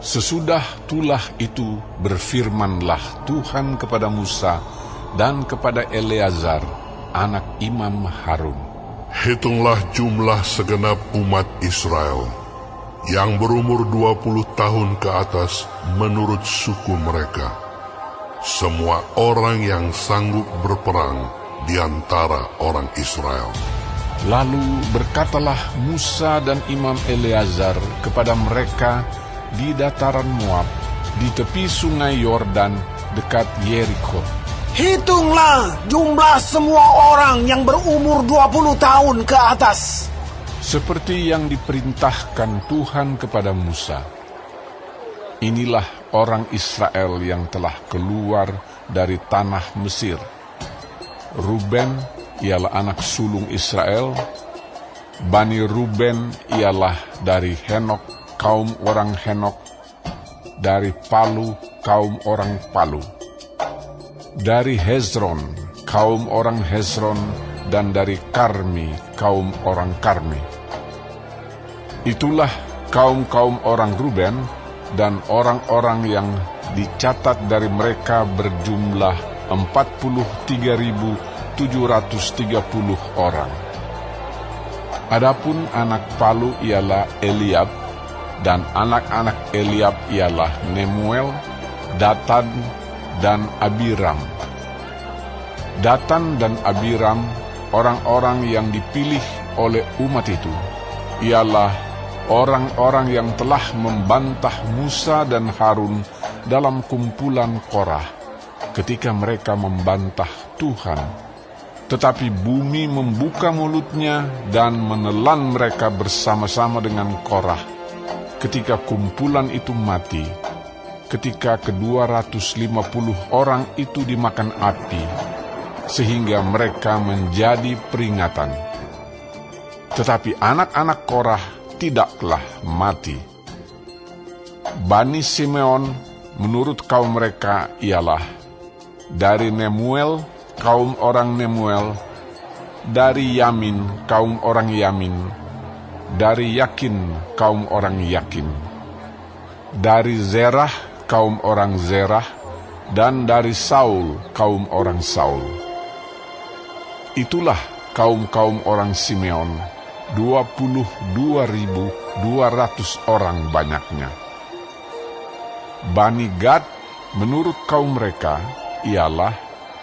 Sesudah tulah itu berfirmanlah Tuhan kepada Musa dan kepada Eleazar, anak Imam Harun. Hitunglah jumlah segenap umat Israel yang berumur 20 tahun ke atas menurut suku mereka, semua orang yang sanggup berperang di antara orang Israel. Lalu berkatalah Musa dan Imam Eleazar kepada mereka di dataran Moab, di tepi sungai Yordan dekat Yeriko. Hitunglah jumlah semua orang yang berumur 20 tahun ke atas, seperti yang diperintahkan Tuhan kepada Musa. Inilah orang Israel yang telah keluar dari tanah Mesir. Ruben ialah anak sulung Israel. Bani Ruben ialah dari Henok, kaum orang Henok, dari Palu, kaum orang Palu, dari Hezron, kaum orang Hezron, dan dari Karmi, kaum orang Karmi. Itulah kaum-kaum orang Ruben, dan orang-orang yang dicatat dari mereka berjumlah 43.730 orang. Adapun anak Palu ialah Eliab, dan anak-anak Eliab ialah Nemuel, Datan, dan Abiram. Datan dan Abiram, orang-orang yang dipilih oleh umat itu, ialah orang-orang yang telah membantah Musa dan Harun dalam kumpulan Korah ketika mereka membantah Tuhan. Tetapi bumi membuka mulutnya dan menelan mereka bersama-sama dengan Korah ketika kumpulan itu mati, ketika ke-250 orang itu dimakan api, sehingga mereka menjadi peringatan. Tetapi anak-anak Korah tidaklah mati. Bani Simeon menurut kaum mereka ialah dari Nemuel, kaum orang Nemuel, dari Yamin, kaum orang Yamin, dari Yakin, kaum orang Yakin, dari Zerah, kaum orang Zerah, dan dari Saul, kaum orang Saul. Itulah kaum-kaum orang Simeon, 22.200 orang banyaknya. Bani Gad menurut kaum mereka ialah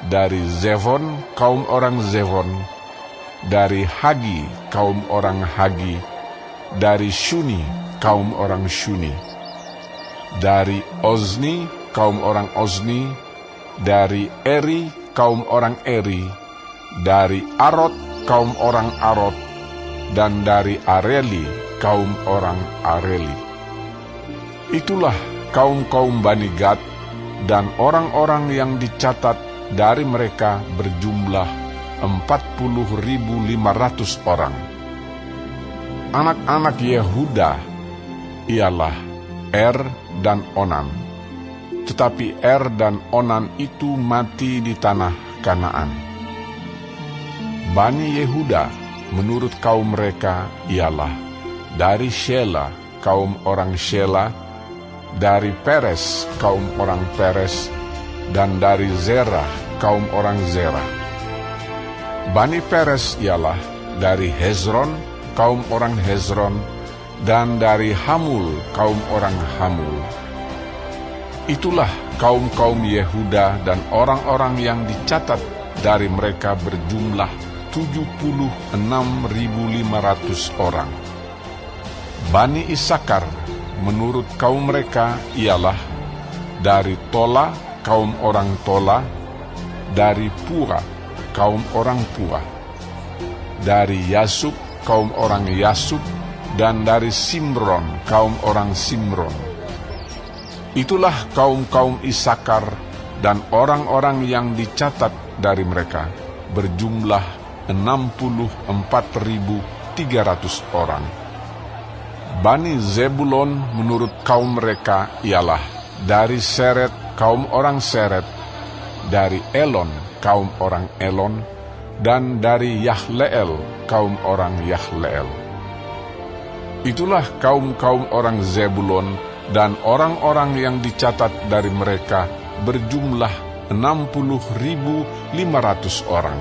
dari Zevon, kaum orang Zevon, dari Hagi, kaum orang Hagi, dari Shuni, kaum orang Shuni, dari Ozni, kaum orang Ozni, dari Eri, kaum orang Eri, dari Arod, kaum orang Arod, dan dari Areli, kaum orang Areli. Itulah kaum-kaum Bani Gad, dan orang-orang yang dicatat dari mereka berjumlah 40.500 orang. Anak-anak Yehuda ialah Er dan Onan, tetapi Er dan Onan itu mati di tanah Kanaan. Bani Yehuda menurut kaum mereka ialah dari Shela, kaum orang Shela, dari Peres, kaum orang Peres, dan dari Zerah, kaum orang Zerah. Bani Peres ialah dari Hezron, kaum orang Hezron, dan dari Hamul, kaum orang Hamul. Itulah kaum-kaum Yehuda, dan orang-orang yang dicatat dari mereka berjumlah 76.500 orang. Bani Isakar menurut kaum mereka ialah dari Tola, kaum orang Tola, dari Pura, kaum orang Pura, dari Yasub, kaum orang Yasub, dan dari Simron, kaum orang Simron. Itulah kaum-kaum Isakar, dan orang-orang yang dicatat dari mereka berjumlah 64.300 orang. Bani Zebulon menurut kaum mereka ialah dari Seret, kaum orang Seret, dari Elon, kaum orang Elon, dan dari Yahleel, kaum orang Yahleel. Itulah kaum-kaum orang Zebulon dan orang-orang yang dicatat dari mereka berjumlah 60.500 orang.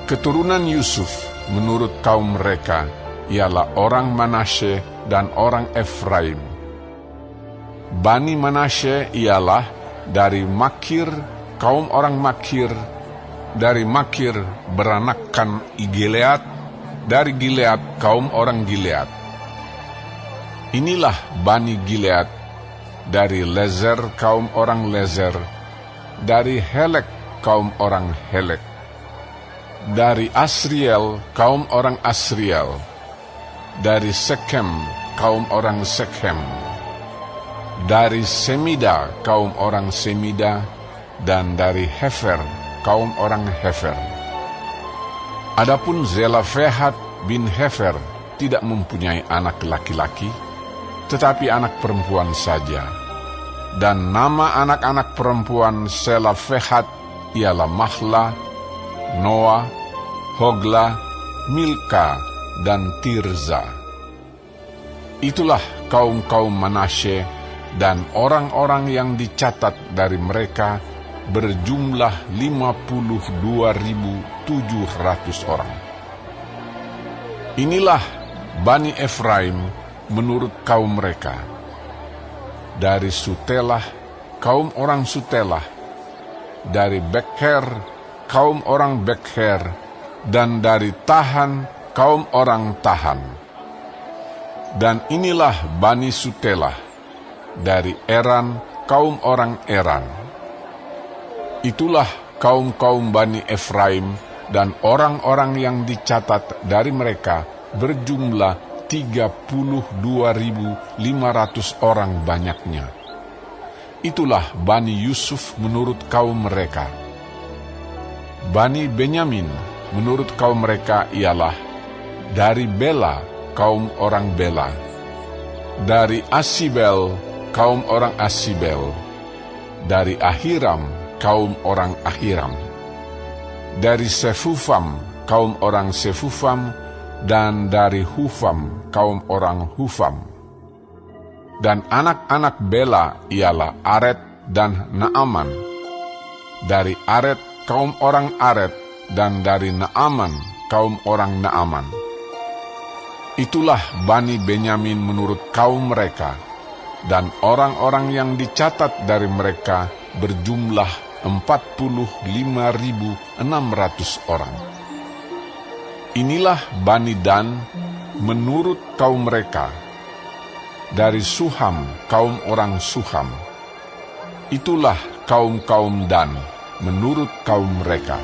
Keturunan Yusuf menurut kaum mereka ialah orang Manasye dan orang Efraim. Bani Manasye ialah dari Makir, kaum orang Makir. Dari Makir beranakkan Gilead, dari Gilead kaum orang Gilead. Inilah Bani Gilead, dari Lezer kaum orang Lezer, dari Helek kaum orang Helek, dari Asriel kaum orang Asriel, dari Sekem kaum orang Sekem, dari Semida kaum orang Semida, dan dari Hefer kaum orang Hefer. Adapun Zelafehad bin Hefer tidak mempunyai anak laki-laki, tetapi anak perempuan saja. Dan nama anak-anak perempuan Zelafehad ialah Mahla, Noah, Hogla, Milka, dan Tirza. Itulah kaum-kaum Manasye, dan orang-orang yang dicatat dari mereka berjumlah 52.700 orang. Inilah Bani Efraim menurut kaum mereka. Dari Sutelah, kaum orang Sutelah, dari Bekher, kaum orang Bekher, dan dari Tahan, kaum orang Tahan. Dan inilah Bani Sutelah, dari Eran, kaum orang Eran. Itulah kaum-kaum Bani Efraim, dan orang-orang yang dicatat dari mereka berjumlah 32.500 orang banyaknya. Itulah Bani Yusuf menurut kaum mereka. Bani Benyamin menurut kaum mereka ialah dari Bela, kaum orang Bela, dari Asibel, kaum orang Asibel, dari Ahiram, kaum orang Ahiram, dari Sefufam, kaum orang Sefufam, dan dari Hufam, kaum orang Hufam. Dan anak-anak Bela ialah Aret dan Naaman. Dari Aret, kaum orang Aret, dan dari Naaman, kaum orang Naaman. Itulah Bani Benyamin menurut kaum mereka, dan orang-orang yang dicatat dari mereka berjumlah 45.600 orang. Inilah Bani Dan menurut kaum mereka. Dari Suham, kaum orang Suham. Itulah kaum-kaum Dan menurut kaum mereka.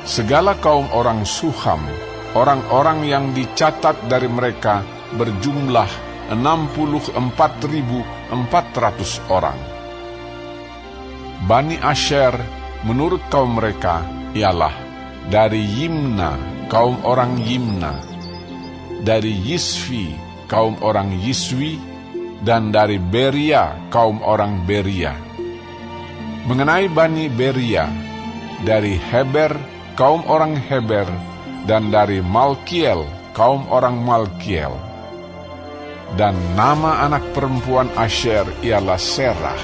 Segala kaum orang Suham, orang-orang yang dicatat dari mereka berjumlah 64.400 orang. Bani Asher menurut kaum mereka ialah dari Yimna, kaum orang Yimna, dari Yisvi, kaum orang Yiswi, dan dari Beria, kaum orang Beria. Mengenai Bani Beria, dari Heber, kaum orang Heber, dan dari Malkiel, kaum orang Malkiel. Dan nama anak perempuan Asher ialah Serah.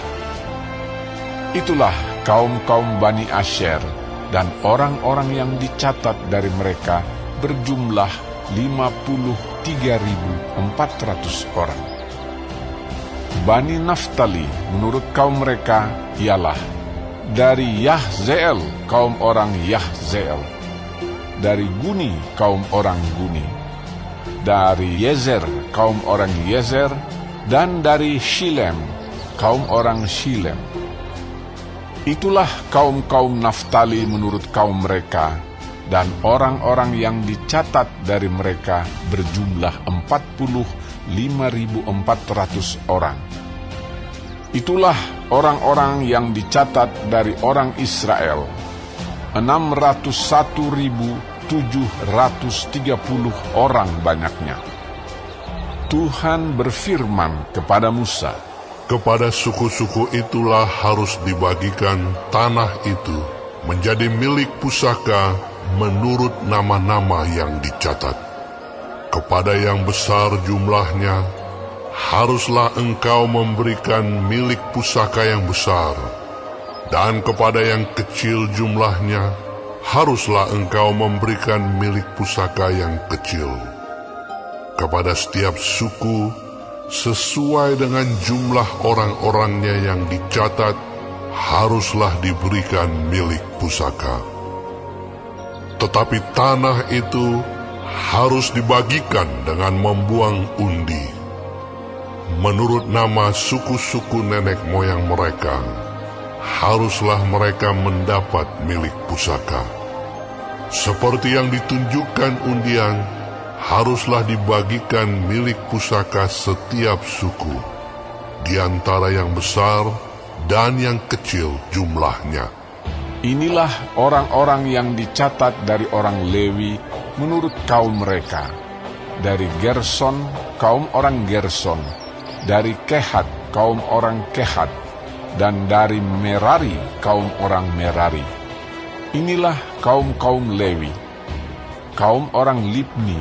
Itulah kaum-kaum Bani Asher, dan orang-orang yang dicatat dari mereka berjumlah 53.400 orang. Bani Naftali menurut kaum mereka ialah dari Yahzeel, kaum orang Yahzeel, dari Guni, kaum orang Guni, dari Yezer, kaum orang Yezer, dan dari Shilem, kaum orang Shilem. Itulah kaum-kaum Naftali menurut kaum mereka, dan orang-orang yang dicatat dari mereka berjumlah 45.400 orang. Itulah orang-orang yang dicatat dari orang Israel, 601.730 orang banyaknya. Tuhan berfirman kepada Musa, kepada suku-suku itulah harus dibagikan tanah itu menjadi milik pusaka menurut nama-nama yang dicatat. Kepada yang besar jumlahnya, haruslah engkau memberikan milik pusaka yang besar, dan kepada yang kecil jumlahnya, haruslah engkau memberikan milik pusaka yang kecil. Kepada setiap suku, sesuai dengan jumlah orang-orangnya yang dicatat, haruslah diberikan milik pusaka. Tetapi tanah itu harus dibagikan dengan membuang undi, menurut nama suku-suku nenek moyang mereka. Haruslah mereka mendapat milik pusaka. Seperti yang ditunjukkan undian, haruslah dibagikan milik pusaka setiap suku, di antara yang besar dan yang kecil jumlahnya. Inilah orang-orang yang dicatat dari orang Lewi menurut kaum mereka. Dari Gerson, kaum orang Gerson. Dari Kehat, kaum orang Kehat. Dan dari Merari, kaum orang Merari. Inilah kaum-kaum Lewi. Kaum orang Libni,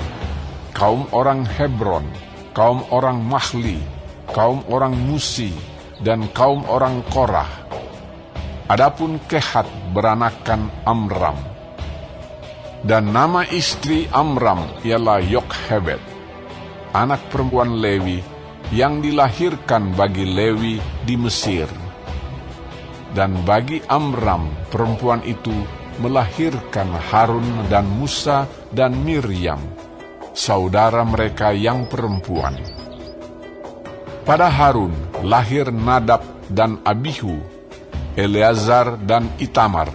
kaum orang Hebron, kaum orang Mahli, kaum orang Musi, dan kaum orang Korah. Adapun Kehat beranakan Amram. Dan nama istri Amram ialah Yokhebed, anak perempuan Lewi yang dilahirkan bagi Lewi di Mesir. Dan bagi Amram perempuan itu melahirkan Harun dan Musa dan Miriam, saudara mereka yang perempuan. Pada Harun lahir Nadab dan Abihu, Eleazar dan Itamar.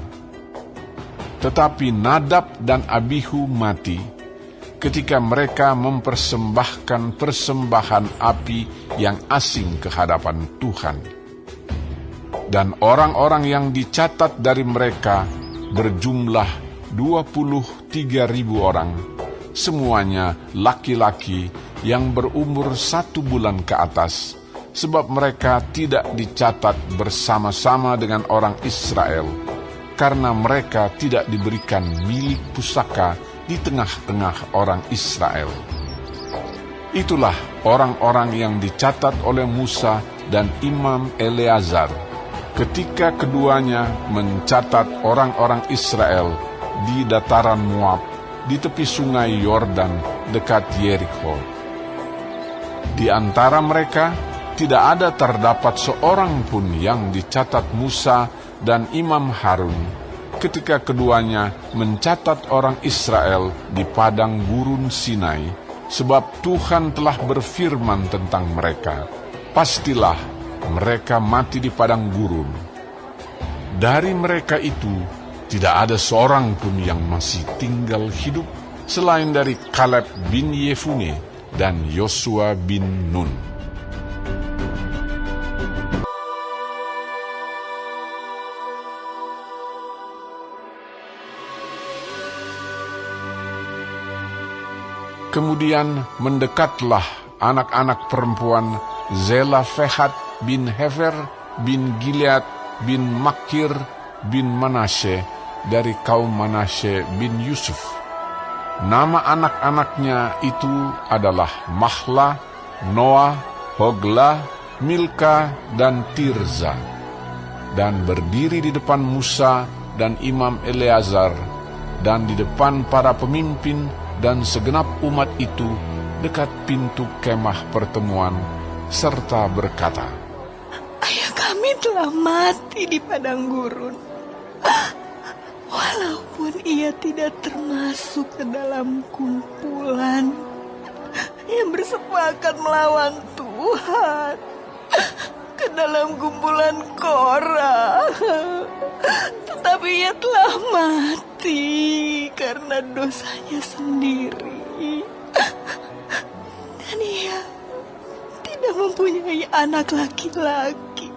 Tetapi Nadab dan Abihu mati ketika mereka mempersembahkan persembahan api yang asing ke hadapan Tuhan. Dan orang-orang yang dicatat dari mereka berjumlah 23.000 orang, semuanya laki-laki yang berumur 1 bulan ke atas, sebab mereka tidak dicatat bersama-sama dengan orang Israel, karena mereka tidak diberikan milik pusaka di tengah-tengah orang Israel. Itulah orang-orang yang dicatat oleh Musa dan Imam Eleazar, ketika keduanya mencatat orang-orang Israel di dataran Moab, di tepi sungai Yordan dekat Yerikho. Di antara mereka tidak ada terdapat seorang pun yang dicatat Musa dan Imam Harun ketika keduanya mencatat orang Israel di padang gurun Sinai, sebab Tuhan telah berfirman tentang mereka, pastilah mereka mati di padang gurun. Dari mereka itu tidak ada seorang pun yang masih tinggal hidup selain dari Kaleb bin Yefune dan Yosua bin Nun. Kemudian mendekatlah anak-anak perempuan Zelafehat bin Hefer bin Gilead bin Makir bin Manasye dari kaum Manasye bin Yusuf. Nama anak-anaknya itu adalah Mahla, Noah, Hogla, Milka, dan Tirza. Dan berdiri di depan Musa dan Imam Eleazar, dan di depan para pemimpin dan segenap umat itu dekat pintu kemah pertemuan, serta berkata, Ayah kami telah mati di padang gurun, walaupun ia tidak termasuk ke dalam kumpulan yang bersepakat melawan Tuhan, ke dalam kumpulan Korah. Tetapi ia telah mati karena dosanya sendiri, dan ia tidak mempunyai anak laki-laki.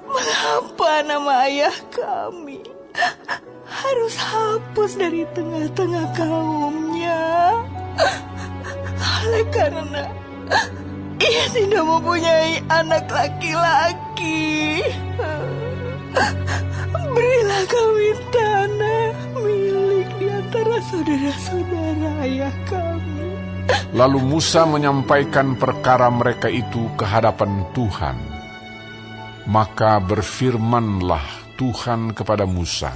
Mengapa nama ayah kami harus hapus dari tengah-tengah kaumnya? Oleh karena ia tidak mempunyai anak laki-laki. Berilah kami tanah milik di antara saudara-saudara ayah kami. Lalu Musa menyampaikan perkara mereka itu ke hadapan Tuhan. Maka berfirmanlah Tuhan kepada Musa,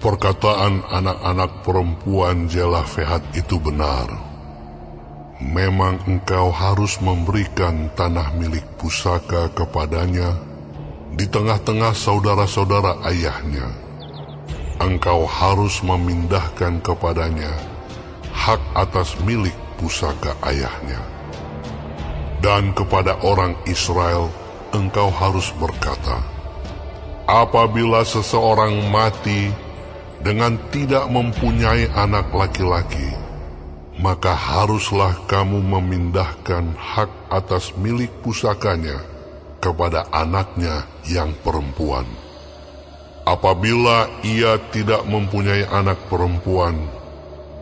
"Perkataan anak-anak perempuan Zelafehad itu benar. Memang engkau harus memberikan tanah milik pusaka kepadanya di tengah-tengah saudara-saudara ayahnya. Engkau harus memindahkan kepadanya hak atas milik pusaka ayahnya. Dan kepada orang Israel engkau harus berkata, apabila seseorang mati dengan tidak mempunyai anak laki-laki, maka haruslah kamu memindahkan hak atas milik pusakanya kepada anaknya yang perempuan. Apabila ia tidak mempunyai anak perempuan,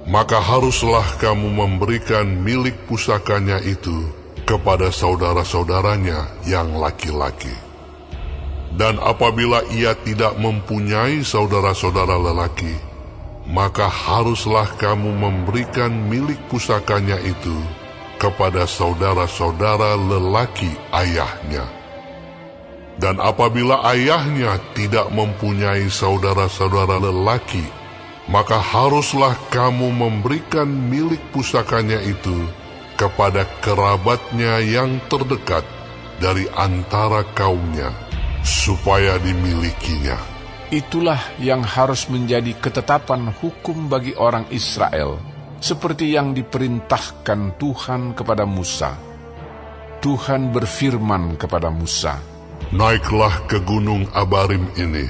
maka haruslah kamu memberikan milik pusakanya itu kepada saudara-saudaranya yang laki-laki. Dan apabila ia tidak mempunyai saudara-saudara lelaki, maka haruslah kamu memberikan milik pusakanya itu kepada saudara-saudara lelaki ayahnya. Dan apabila ayahnya tidak mempunyai saudara-saudara lelaki, maka haruslah kamu memberikan milik pusakanya itu kepada kerabatnya yang terdekat dari antara kaumnya, supaya dimilikinya. Itulah yang harus menjadi ketetapan hukum bagi orang Israel, seperti yang diperintahkan Tuhan kepada Musa. Tuhan berfirman kepada Musa, "Naiklah ke gunung Abarim ini,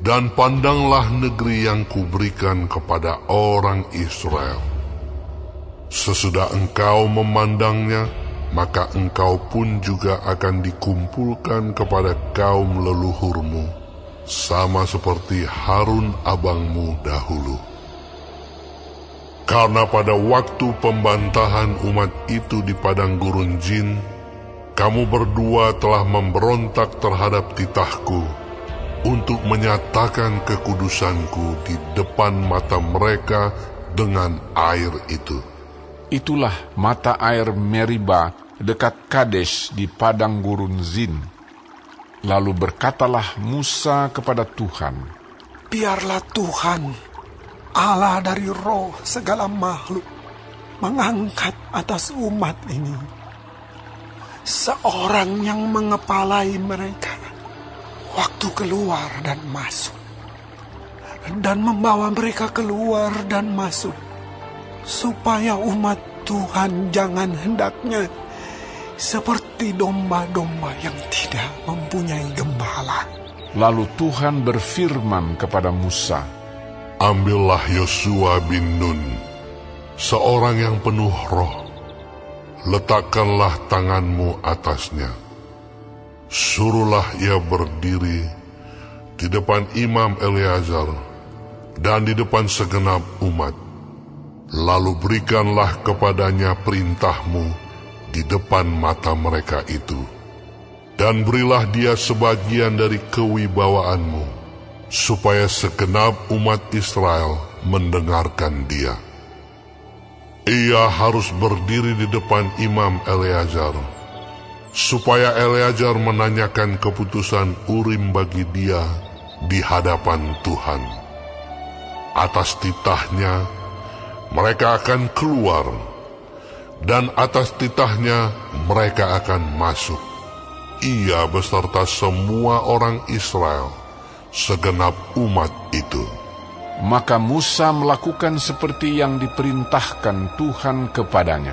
dan pandanglah negeri yang kuberikan kepada orang Israel. Sesudah engkau memandangnya, maka engkau pun juga akan dikumpulkan kepada kaum leluhurmu, sama seperti Harun abangmu dahulu. Karena pada waktu pembantahan umat itu di padang gurun Zin, kamu berdua telah memberontak terhadap titahku untuk menyatakan kekudusanku di depan mata mereka dengan air itu." Itulah mata air Meriba dekat Kadesh di padang gurun Zin. Lalu berkatalah Musa kepada Tuhan, "Biarlah Tuhan, Allah dari roh segala makhluk, mengangkat atas umat ini seorang yang mengepalai mereka waktu keluar dan masuk, dan membawa mereka keluar dan masuk, supaya umat Tuhan jangan hendaknya seperti domba-domba yang tidak mempunyai gembala." Lalu Tuhan berfirman kepada Musa, "Ambillah Yosua bin Nun, seorang yang penuh roh, letakkanlah tanganmu atasnya. Suruhlah ia berdiri di depan Imam Eleazar dan di depan segenap umat. Lalu berikanlah kepadanya perintahmu di depan mata mereka itu. Dan berilah dia sebagian dari kewibawaanmu, supaya segenap umat Israel mendengarkan dia. Ia harus berdiri di depan Imam Eleazar, supaya Eleazar menanyakan keputusan Urim bagi dia di hadapan Tuhan. Atas titahnya mereka akan keluar, dan atas titahnya mereka akan masuk, ia beserta semua orang Israel, segenap umat itu." Maka Musa melakukan seperti yang diperintahkan Tuhan kepadanya.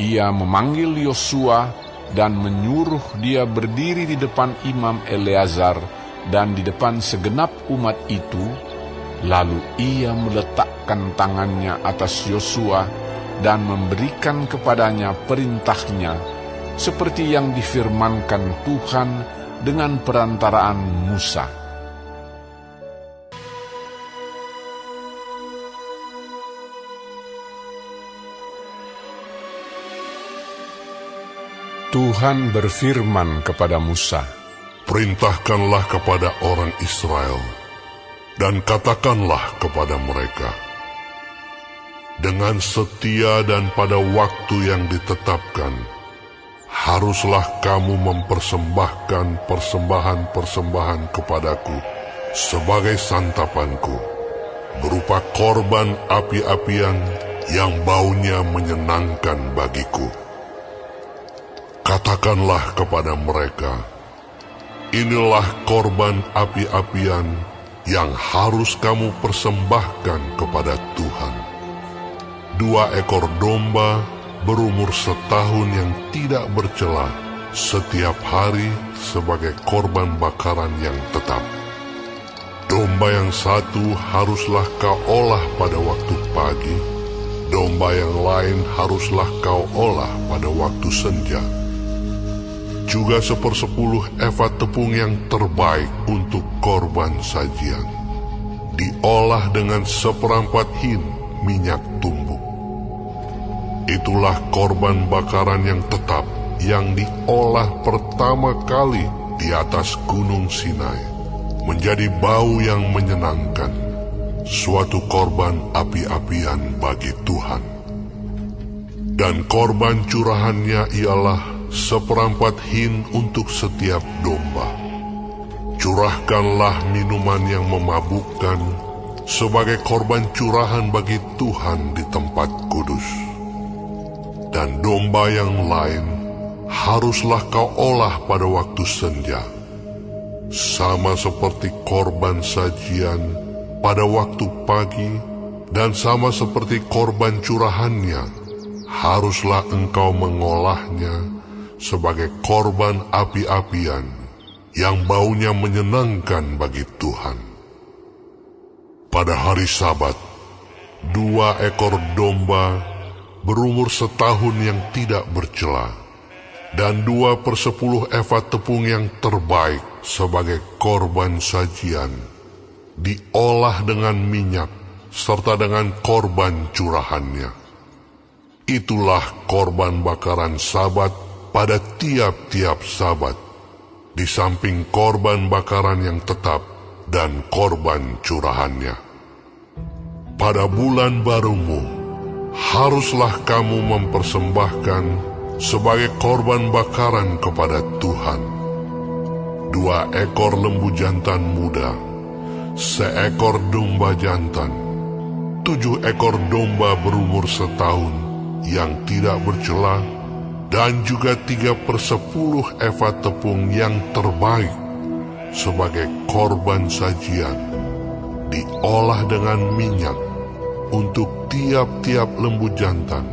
Ia memanggil Yosua dan menyuruh dia berdiri di depan Imam Eleazar dan di depan segenap umat itu. Lalu ia meletakkan tangannya atas Yosua dan memberikan kepadanya perintahnya, seperti yang difirmankan Tuhan dengan perantaraan Musa. Tuhan berfirman kepada Musa, "Perintahkanlah kepada orang Israel, dan katakanlah kepada mereka, dengan setia dan pada waktu yang ditetapkan, haruslah kamu mempersembahkan persembahan-persembahan kepadaku sebagai santapanku, berupa korban api-apian yang baunya menyenangkan bagiku. Katakanlah kepada mereka, inilah korban api-apian yang harus kamu persembahkan kepada Tuhan. 2 ekor domba berumur setahun yang tidak bercela setiap hari sebagai korban bakaran yang tetap. Domba yang satu haruslah kau olah pada waktu pagi, domba yang lain haruslah kau olah pada waktu senja. Juga 1/10 efa tepung yang terbaik untuk korban sajian, diolah dengan 1/4 hin minyak tumbuk. Itulah korban bakaran yang tetap yang diolah pertama kali di atas gunung Sinai, menjadi bau yang menyenangkan, suatu korban api-apian bagi Tuhan. Dan korban curahannya ialah 1/4 hin untuk setiap domba. Curahkanlah minuman yang memabukkan sebagai korban curahan bagi Tuhan di tempat kudus. Dan domba yang lain haruslah kau olah pada waktu senja, sama seperti korban sajian pada waktu pagi, dan sama seperti korban curahannya, haruslah engkau mengolahnya sebagai korban api-apian yang baunya menyenangkan bagi Tuhan. Pada hari Sabat, 2 ekor domba berumur setahun yang tidak bercela, dan 2/10 efa tepung yang terbaik sebagai korban sajian, diolah dengan minyak serta dengan korban curahannya. Itulah korban bakaran Sabat pada tiap-tiap Sabat, di samping korban bakaran yang tetap dan korban curahannya. Pada bulan barumu, haruslah kamu mempersembahkan sebagai korban bakaran kepada Tuhan 2 ekor lembu jantan muda, 1 ekor domba jantan, 7 ekor domba berumur setahun yang tidak bercela, dan juga 3/10 efa tepung yang terbaik sebagai korban sajian, diolah dengan minyak untuk tiap-tiap lembu jantan,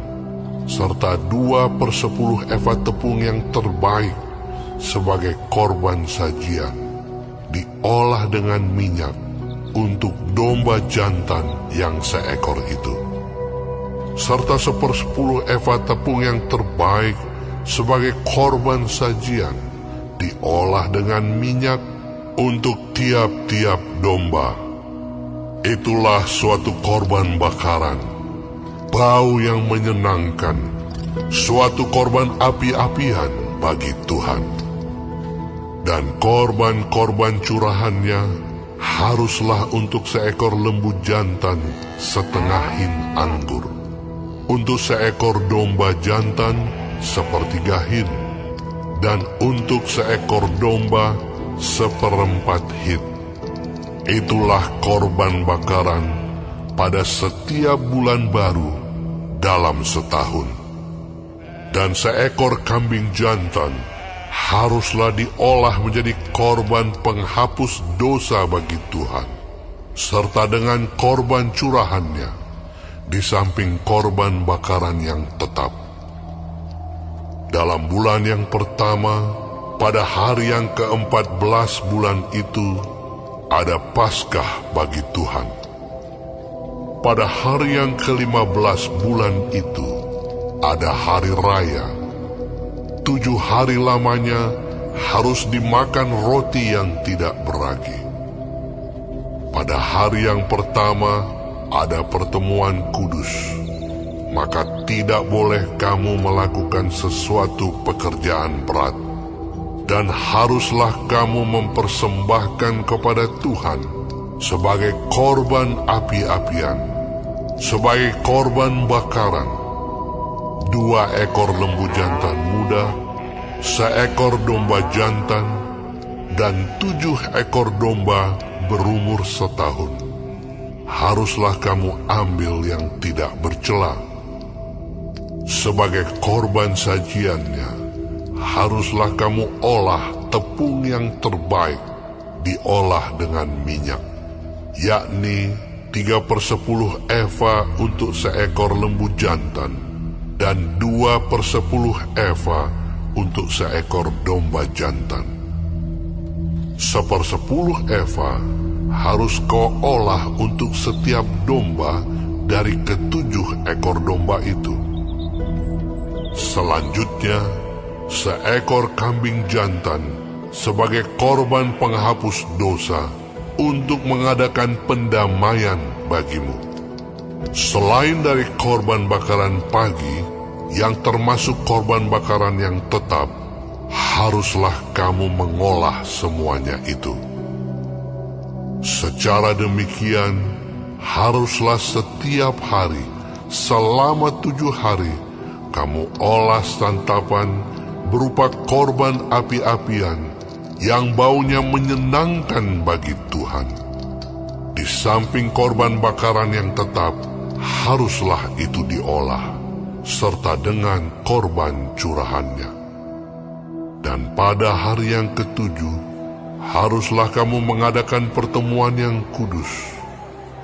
serta 2/10 efa tepung yang terbaik sebagai korban sajian, diolah dengan minyak untuk domba jantan yang 1 ekor itu, serta 1/10 efa tepung yang terbaik sebagai korban sajian, diolah dengan minyak untuk tiap-tiap domba. Itulah suatu korban bakaran, bau yang menyenangkan, suatu korban api-apian bagi Tuhan. Dan korban-korban curahannya haruslah untuk 1 ekor lembu jantan setengah hin anggur, untuk 1 ekor domba jantan 1/3 hin, dan untuk 1 ekor domba 1/4 hin. Itulah korban bakaran pada setiap bulan baru dalam setahun. Dan 1 ekor kambing jantan haruslah diolah menjadi korban penghapus dosa bagi Tuhan, serta dengan korban curahannya, di samping korban bakaran yang tetap. Dalam bulan yang pertama, pada hari yang ke-14 bulan itu, ada Paskah bagi Tuhan. Pada hari yang ke-15 bulan itu, ada hari raya. 7 hari lamanya harus dimakan roti yang tidak beragi. Pada hari yang pertama, ada pertemuan kudus, maka tidak boleh kamu melakukan sesuatu pekerjaan berat, dan haruslah kamu mempersembahkan kepada Tuhan sebagai korban api-apian Sebagai korban bakaran, 2 ekor lembu jantan muda, 1 ekor domba jantan, dan 7 ekor domba berumur setahun. Haruslah kamu ambil yang tidak bercela. Sebagai korban sajiannya, haruslah kamu olah tepung yang terbaik, diolah dengan minyak, yakni 3/10 eva untuk 1 ekor lembu jantan, dan 2/10 eva untuk 1 ekor domba jantan. 1/10 eva harus kau olah untuk setiap domba dari ke-7 ekor domba itu. Selanjutnya, 1 ekor kambing jantan sebagai korban penghapus dosa untuk mengadakan pendamaian bagimu. Selain dari korban bakaran pagi yang termasuk korban bakaran yang tetap, haruslah kamu mengolah semuanya itu. Secara demikian, haruslah setiap hari selama 7 hari kamu olah santapan berupa korban api-apian yang baunya menyenangkan bagi Tuhan. Di samping korban bakaran yang tetap, haruslah itu diolah, serta dengan korban curahannya. Dan pada hari yang ke-7, haruslah kamu mengadakan pertemuan yang kudus,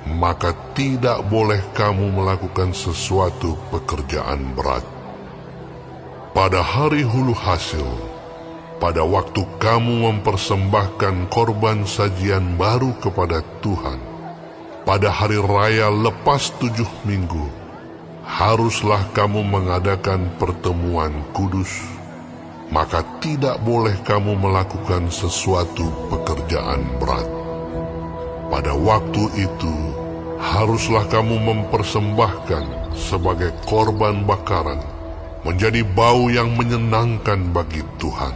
maka tidak boleh kamu melakukan sesuatu pekerjaan berat. Pada hari hulu hasil, pada waktu kamu mempersembahkan korban sajian baru kepada Tuhan, pada hari raya lepas 7 minggu, haruslah kamu mengadakan pertemuan kudus, maka tidak boleh kamu melakukan sesuatu pekerjaan berat. Pada waktu itu, haruslah kamu mempersembahkan sebagai korban bakaran, menjadi bau yang menyenangkan bagi Tuhan,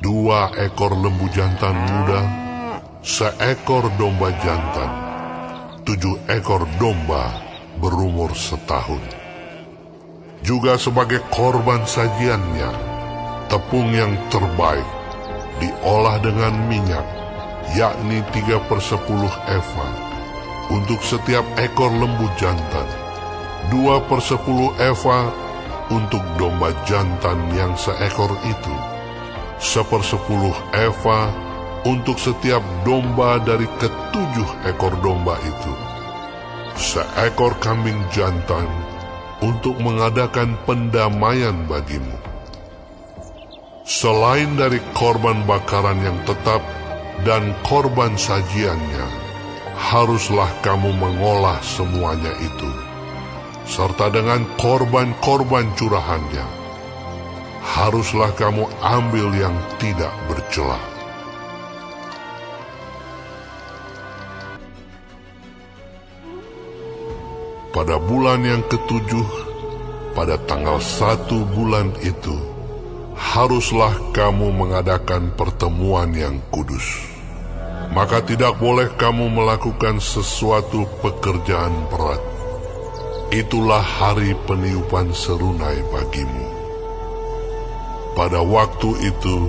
2 ekor lembu jantan muda, 1 ekor domba jantan, 7 ekor domba berumur setahun. Juga sebagai korban sajiannya, tepung yang terbaik, diolah dengan minyak, yakni 3/10 eva, untuk setiap ekor lembu jantan, 2/10 eva untuk domba jantan yang 1 ekor itu, 1/10 eva untuk setiap domba dari ke-7 ekor domba itu, 1 ekor kambing jantan untuk mengadakan pendamaian bagimu. Selain dari korban bakaran yang tetap dan korban sajiannya, haruslah kamu mengolah semuanya itu, serta dengan korban-korban curahannya, haruslah kamu ambil yang tidak bercela. Pada bulan yang ke-7, pada tanggal 1 bulan itu, haruslah kamu mengadakan pertemuan yang kudus. Maka tidak boleh kamu melakukan sesuatu pekerjaan berat. Itulah hari peniupan serunai bagimu. Pada waktu itu,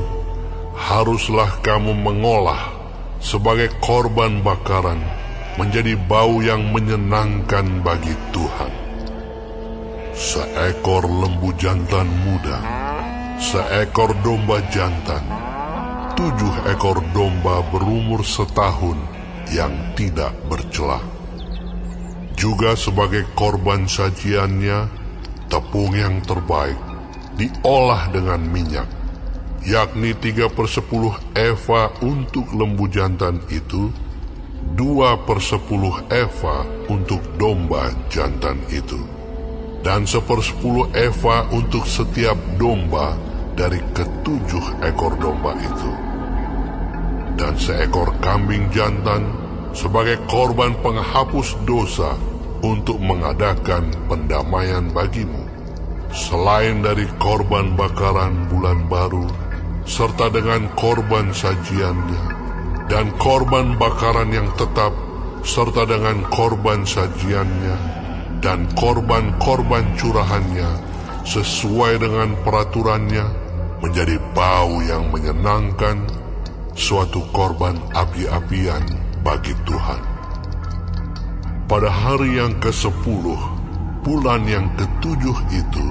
haruslah kamu mengolah sebagai korban bakaran menjadi bau yang menyenangkan bagi Tuhan. 1 ekor lembu jantan muda, 1 ekor domba jantan, 7 ekor domba berumur setahun yang tidak bercela. Juga sebagai korban sajiannya, tepung yang terbaik, diolah dengan minyak, yakni 3/10 eva untuk lembu jantan itu, 2/10 eva untuk domba jantan itu, dan 1/10 eva untuk setiap domba dari ke-7 ekor domba itu, dan 1 ekor kambing jantan sebagai korban penghapus dosa untuk mengadakan pendamaian bagimu. Selain dari korban bakaran bulan baru, serta dengan korban sajiannya, dan korban bakaran yang tetap serta dengan korban sajiannya dan korban-korban curahannya sesuai dengan peraturannya, menjadi bau yang menyenangkan, suatu korban api-apian bagi Tuhan. Pada hari yang ke-10, bulan yang ke-7 itu,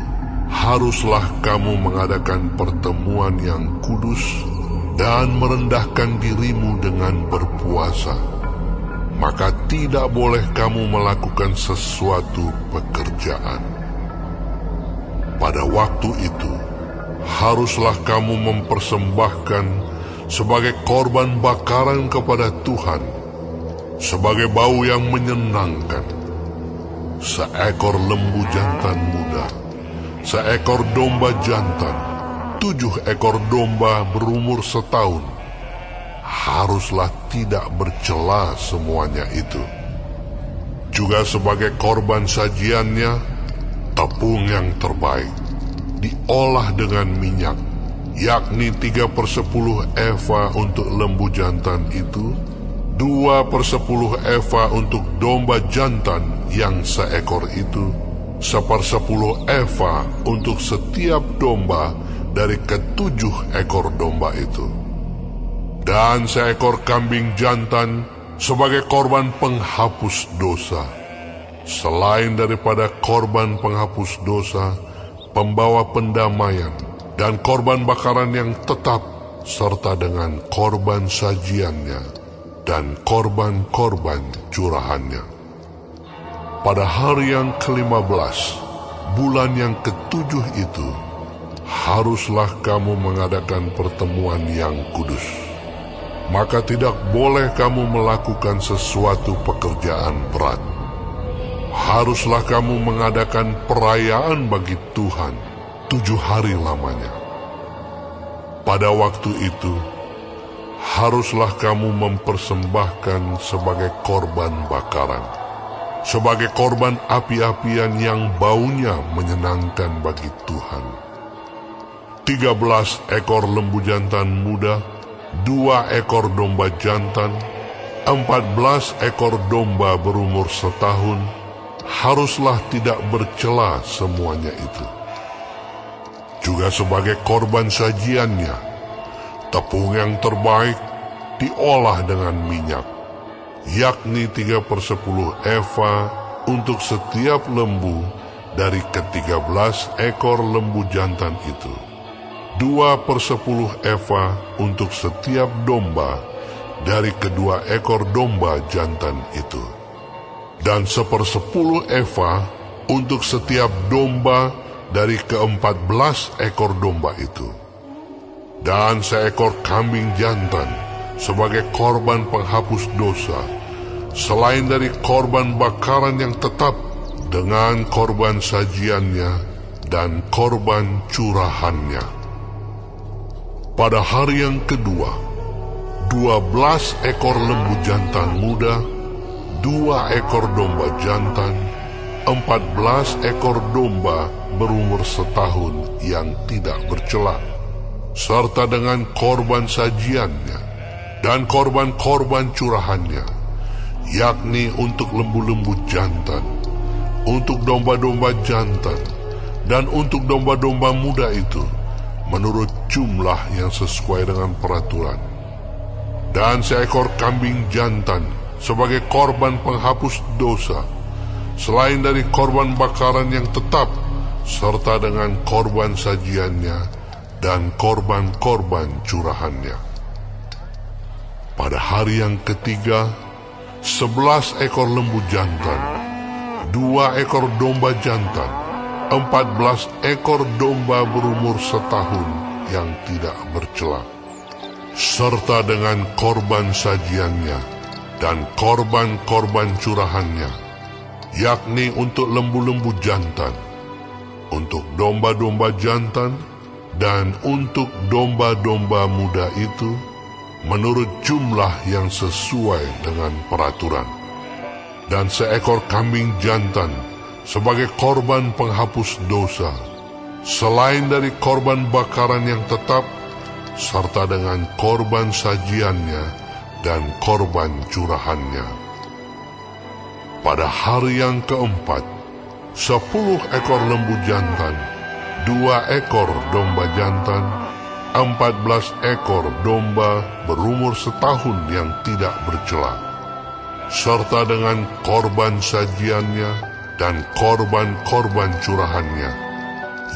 haruslah kamu mengadakan pertemuan yang kudus dan merendahkan dirimu dengan berpuasa. Maka tidak boleh kamu melakukan sesuatu pekerjaan. Pada waktu itu, haruslah kamu mempersembahkan sebagai korban bakaran kepada Tuhan, sebagai bau yang menyenangkan, seekor lembu jantan muda, seekor domba jantan, 7 ekor domba berumur setahun. Haruslah tidak bercela semuanya itu. Juga sebagai korban sajiannya, tepung yang terbaik, diolah dengan minyak, yakni 3/10 eva untuk lembu jantan itu, 2/10 eva untuk domba jantan yang seekor itu, 1/10 eva untuk setiap domba dari ke-7 ekor domba itu, dan seekor kambing jantan sebagai korban penghapus dosa. Selain daripada korban penghapus dosa, pembawa pendamaian, dan korban bakaran yang tetap, serta dengan korban sajiannya dan korban-korban curahannya. Pada hari yang ke-15, bulan yang ke-7 itu, haruslah kamu mengadakan pertemuan yang kudus. Maka tidak boleh kamu melakukan sesuatu pekerjaan berat. Haruslah kamu mengadakan perayaan bagi Tuhan 7 hari lamanya. Pada waktu itu, haruslah kamu mempersembahkan sebagai korban bakaran, sebagai korban api-apian yang baunya menyenangkan bagi Tuhan, 13 ekor lembu jantan muda, 2 ekor domba jantan, 14 ekor domba berumur setahun. Haruslah tidak bercela semuanya itu. Juga sebagai korban sajiannya, tepung yang terbaik diolah dengan minyak, yakni 3/10 eva untuk setiap lembu dari ke-13 ekor lembu jantan itu, 2/10 eva untuk setiap domba dari kedua ekor domba jantan itu, dan 1/10 eva untuk setiap domba dari ke-14 ekor domba itu, dan seekor kambing jantan sebagai korban penghapus dosa, selain dari korban bakaran yang tetap dengan korban sajiannya dan korban curahannya. Pada hari yang kedua, 12 ekor lembu jantan muda, 2 ekor domba jantan, 14 ekor domba berumur setahun yang tidak bercela, serta dengan korban sajiannya dan korban-korban curahannya, yakni untuk lembu-lembu jantan, untuk domba-domba jantan, dan untuk domba-domba muda itu, menurut jumlah yang sesuai dengan peraturan, dan seekor kambing jantan sebagai korban penghapus dosa, selain dari korban bakaran yang tetap, serta dengan korban sajiannya dan korban-korban curahannya. Pada hari yang ketiga, 11 ekor lembu jantan, 2 ekor domba jantan, 14 ekor domba berumur setahun yang tidak bercela, serta dengan korban sajiannya dan korban-korban curahannya, yakni untuk lembu-lembu jantan, untuk domba-domba jantan, dan untuk domba-domba muda itu, menurut jumlah yang sesuai dengan peraturan, dan seekor kambing jantan sebagai korban penghapus dosa, selain dari korban bakaran yang tetap, serta dengan korban sajiannya dan korban curahannya. Pada hari yang keempat, 10 ekor lembu jantan, 2 ekor domba jantan, 14 ekor domba berumur setahun yang tidak bercela, serta dengan korban sajiannya dan korban-korban curahannya,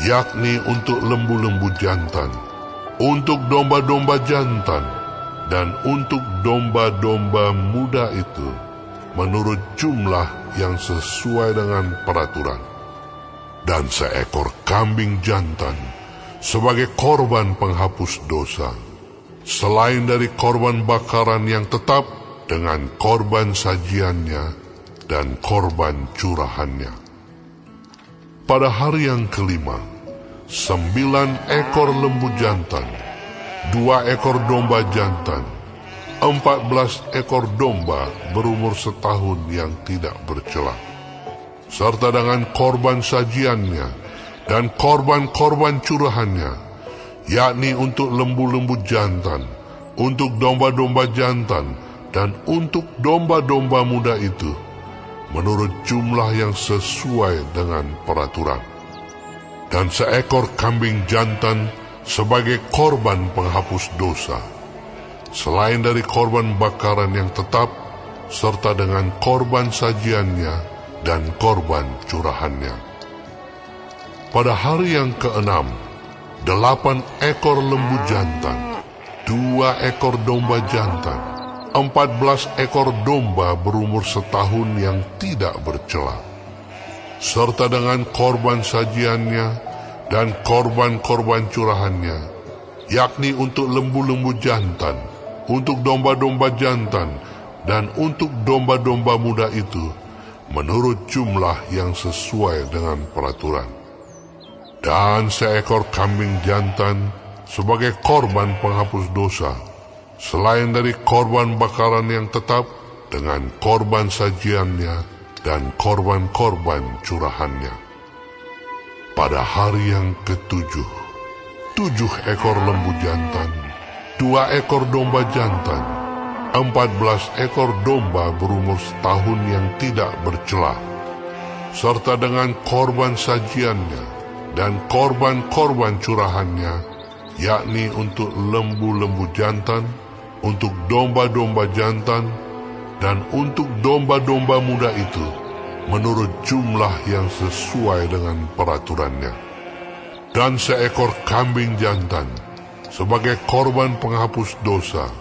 yakni untuk lembu-lembu jantan, untuk domba-domba jantan, dan untuk domba-domba muda itu, menurut jumlah yang sesuai dengan peraturan. Dan seekor kambing jantan sebagai korban penghapus dosa, selain dari korban bakaran yang tetap dengan korban sajiannya dan korban curahannya. Pada hari yang kelima, 9 ekor lembu jantan, 2 ekor domba jantan, 14 ekor domba berumur setahun yang tidak bercela, serta dengan korban sajiannya dan korban-korban curahannya, yakni untuk lembu-lembu jantan, untuk domba-domba jantan, dan untuk domba-domba muda itu, menurut jumlah yang sesuai dengan peraturan. Dan seekor kambing jantan sebagai korban penghapus dosa, selain dari korban bakaran yang tetap, serta dengan korban sajiannya dan korban curahannya. Pada hari yang keenam, 8 ekor lembu jantan, 2 ekor domba jantan, 14 ekor domba berumur setahun yang tidak bercela, serta dengan korban sajiannya dan korban-korban curahannya, yakni untuk lembu-lembu jantan, untuk domba-domba jantan, dan untuk domba-domba muda itu, menurut jumlah yang sesuai dengan peraturan. Dan seekor kambing jantan sebagai korban penghapus dosa, selain dari korban bakaran yang tetap dengan korban sajiannya dan korban-korban curahannya. Pada hari yang ketujuh, 7 ekor lembu jantan, 2 ekor domba jantan, 14 ekor domba berumur setahun yang tidak bercela, serta dengan korban sajiannya dan korban-korban curahannya, yakni untuk lembu-lembu jantan, untuk domba-domba jantan, dan untuk domba-domba muda itu, menurut jumlah yang sesuai dengan peraturannya. Dan seekor kambing jantan sebagai korban penghapus dosa,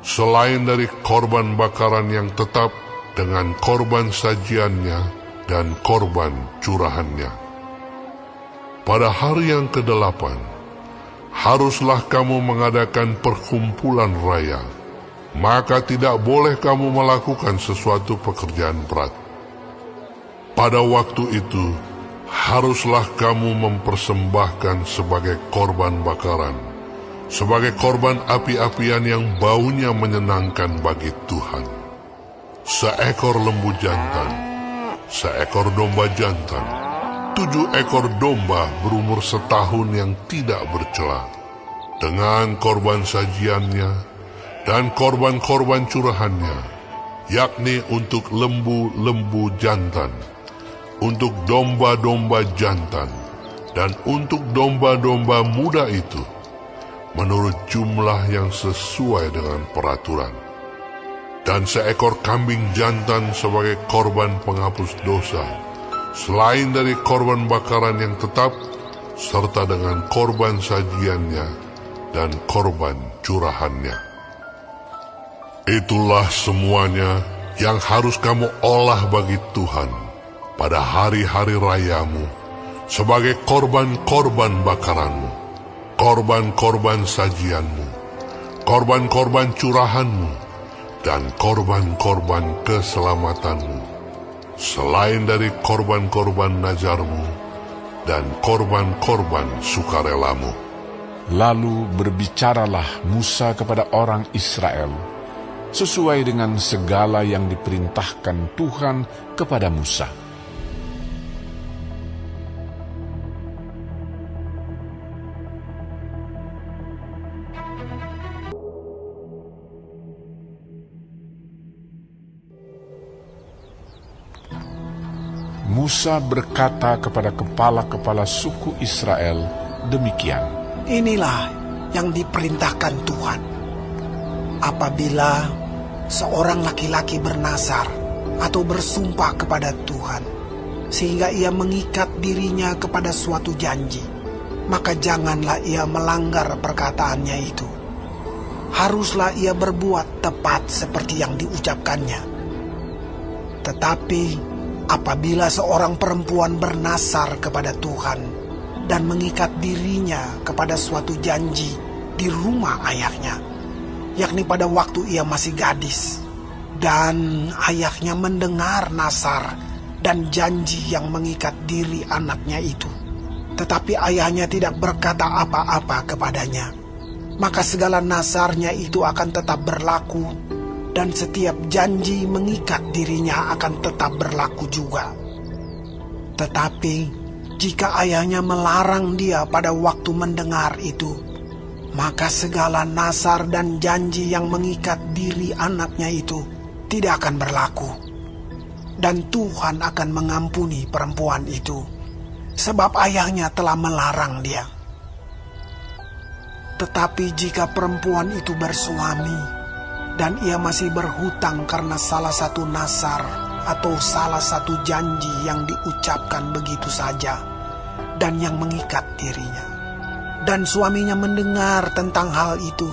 selain dari korban bakaran yang tetap dengan korban sajiannya dan korban curahannya. Pada hari yang ke-8, haruslah kamu mengadakan perkumpulan raya, maka tidak boleh kamu melakukan sesuatu pekerjaan berat. Pada waktu itu, haruslah kamu mempersembahkan sebagai korban bakaran, sebagai korban api-apian yang baunya menyenangkan bagi Tuhan, seekor lembu jantan, seekor domba jantan, 7 ekor domba berumur setahun yang tidak bercela, dengan korban sajiannya dan korban-korban curahannya, yakni untuk lembu-lembu jantan, untuk domba-domba jantan, dan untuk domba-domba muda itu, menurut jumlah yang sesuai dengan peraturan. Dan seekor kambing jantan sebagai korban penghapus dosa, selain dari korban bakaran yang tetap, serta dengan korban sajiannya dan korban curahannya. Itulah semuanya yang harus kamu olah bagi Tuhan pada hari-hari rayamu, sebagai korban-korban bakaranmu, korban-korban sajianmu, korban-korban curahanmu, dan korban-korban keselamatanmu, selain dari korban-korban nazarmu dan korban-korban sukarelamu. Lalu berbicaralah Musa kepada orang Israel, sesuai dengan segala yang diperintahkan Tuhan kepada Musa. Musa berkata kepada kepala-kepala suku Israel demikian, Inilah yang diperintahkan Tuhan. Apabila seorang laki-laki bernazar atau bersumpah kepada Tuhan, sehingga ia mengikat dirinya kepada suatu janji, maka janganlah ia melanggar perkataannya itu. Haruslah ia berbuat tepat seperti yang diucapkannya. Tetapi apabila seorang perempuan bernazar kepada Tuhan dan mengikat dirinya kepada suatu janji di rumah ayahnya, yakni pada waktu ia masih gadis, dan ayahnya mendengar nazar dan janji yang mengikat diri anaknya itu, tetapi ayahnya tidak berkata apa-apa kepadanya, maka segala nazarnya itu akan tetap berlaku, dan setiap janji mengikat dirinya akan tetap berlaku juga. Tetapi jika ayahnya melarang dia pada waktu mendengar itu, maka segala nazar dan janji yang mengikat diri anaknya itu tidak akan berlaku. Dan Tuhan akan mengampuni perempuan itu, sebab ayahnya telah melarang dia. Tetapi jika perempuan itu bersuami, dan ia masih berhutang karena salah satu nazar atau salah satu janji yang diucapkan begitu saja, dan yang mengikat dirinya, dan suaminya mendengar tentang hal itu,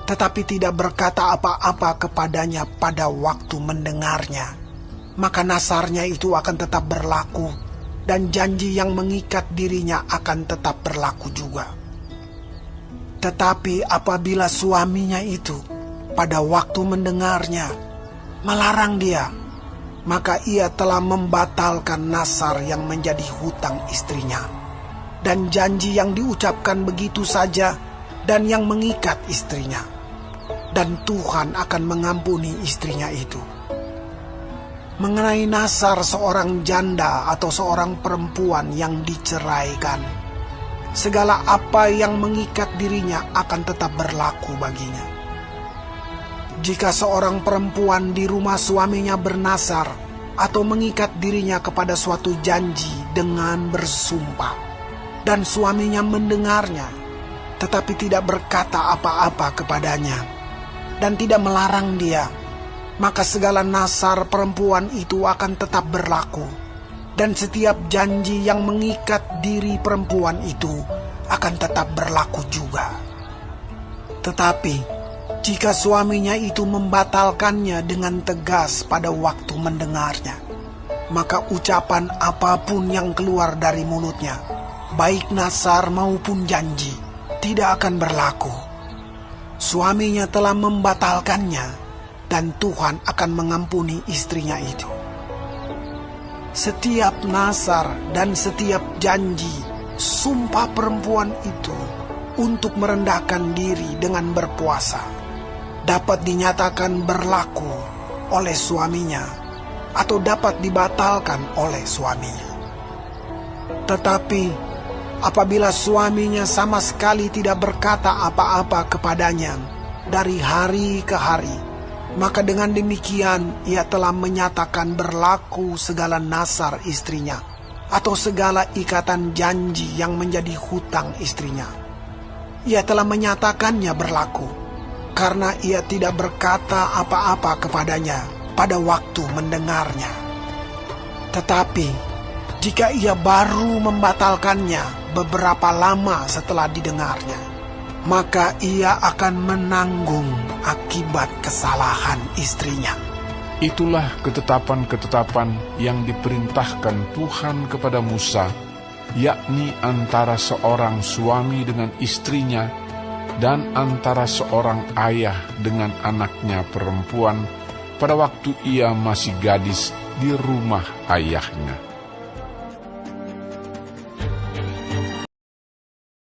tetapi tidak berkata apa-apa kepadanya pada waktu mendengarnya, maka nazarnya itu akan tetap berlaku, dan janji yang mengikat dirinya akan tetap berlaku juga. Tetapi apabila suaminya itu pada waktu mendengarnya melarang dia, maka ia telah membatalkan nazar yang menjadi hutang istrinya, dan janji yang diucapkan begitu saja, dan yang mengikat istrinya. Dan Tuhan akan mengampuni istrinya itu. Mengenai nazar seorang janda atau seorang perempuan yang diceraikan, segala apa yang mengikat dirinya akan tetap berlaku baginya. Jika seorang perempuan di rumah suaminya bernazar atau mengikat dirinya kepada suatu janji dengan bersumpah, dan suaminya mendengarnya, tetapi tidak berkata apa-apa kepadanya, dan tidak melarang dia, maka segala nazar perempuan itu akan tetap berlaku, dan setiap janji yang mengikat diri perempuan itu akan tetap berlaku juga. Tetapi jika suaminya itu membatalkannya dengan tegas pada waktu mendengarnya, maka ucapan apapun yang keluar dari mulutnya, baik nazar maupun janji, tidak akan berlaku. Suaminya telah membatalkannya, dan Tuhan akan mengampuni istrinya itu. Setiap nazar dan setiap janji sumpah perempuan itu untuk merendahkan diri dengan berpuasa dapat dinyatakan berlaku oleh suaminya atau dapat dibatalkan oleh suaminya. Tetapi apabila suaminya sama sekali tidak berkata apa-apa kepadanya dari hari ke hari, maka dengan demikian ia telah menyatakan berlaku segala nazar istrinya atau segala ikatan janji yang menjadi hutang istrinya. Ia telah menyatakannya berlaku, karena ia tidak berkata apa-apa kepadanya pada waktu mendengarnya. Tetapi jika ia baru membatalkannya beberapa lama setelah didengarnya, maka ia akan menanggung akibat kesalahan istrinya. Itulah ketetapan-ketetapan yang diperintahkan Tuhan kepada Musa, yakni antara seorang suami dengan istrinya, dan antara seorang ayah dengan anaknya perempuan pada waktu ia masih gadis di rumah ayahnya.